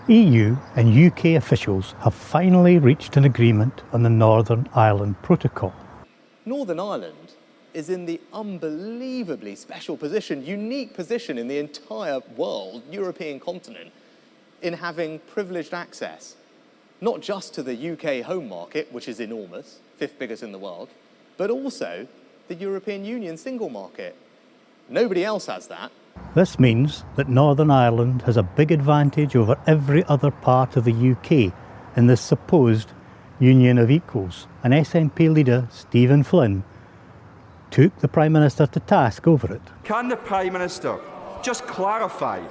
EU and UK officials have finally reached an agreement on the Northern Ireland Protocol. Northern Ireland is in the unbelievably special position, unique position in the entire world, European continent, in having privileged access, not just to the UK home market, which is enormous, 5th biggest in the world, but also the European Union single market. Nobody else has that. This means that Northern Ireland has a big advantage over every other part of the UK in this supposed union of equals, and SNP leader Stephen Flynn took the Prime Minister to task over it. Can the Prime Minister just clarify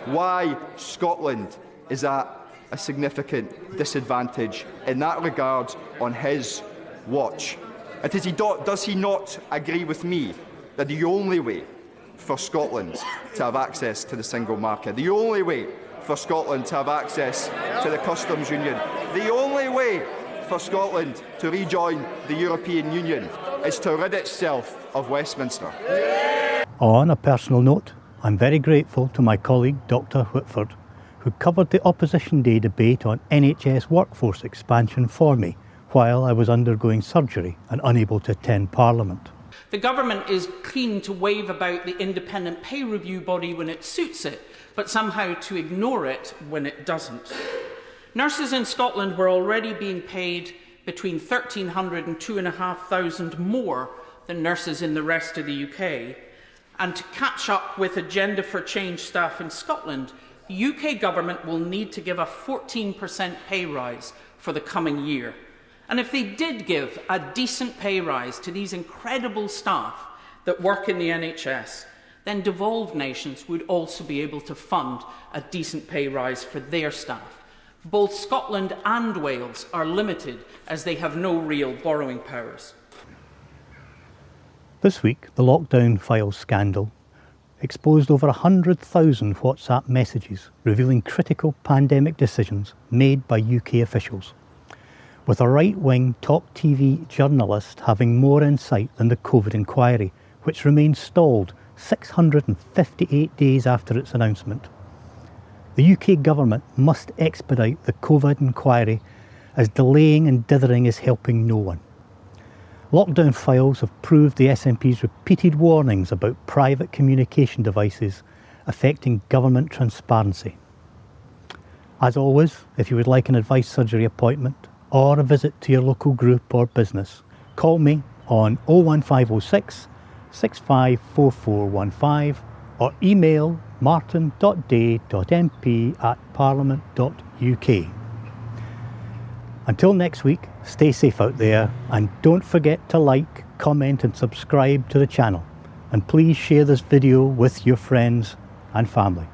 why Scotland is at a significant disadvantage in that regard on his watch? And does he not agree with me that the only way for Scotland to have access to the single market, the only way for Scotland to have access to the customs union, the only way for Scotland to rejoin the European Union is to rid itself of Westminster? On a personal note, I'm very grateful to my colleague Dr. Whitford, who covered the Opposition Day debate on NHS Workforce Expansion for me while I was undergoing surgery and unable to attend Parliament. The government is keen to wave about the independent pay review body when it suits it, but somehow to ignore it when it doesn't. Nurses in Scotland were already being paid between £1,300 and £2,500 more than nurses in the rest of the UK. And to catch up with Agenda for Change staff in Scotland, the UK government will need to give a 14% pay rise for the coming year. And if they did give a decent pay rise to these incredible staff that work in the NHS, then devolved nations would also be able to fund a decent pay rise for their staff. Both Scotland and Wales are limited as they have no real borrowing powers. This week, the lockdown files scandal exposed over 100,000 WhatsApp messages revealing critical pandemic decisions made by UK officials, with a right-wing top TV journalist having more insight than the COVID inquiry, which remains stalled 658 days after its announcement. The UK government must expedite the COVID inquiry, as delaying and dithering is helping no one. Lockdown files have proved the SNP's repeated warnings about private communication devices affecting government transparency. As always, if you would like an advice surgery appointment or a visit to your local group or business, call me on 01506 654415 or email martyn.day.mp@parliament.uk. Until next week, stay safe out there, and don't forget to like, comment and subscribe to the channel, and please share this video with your friends and family.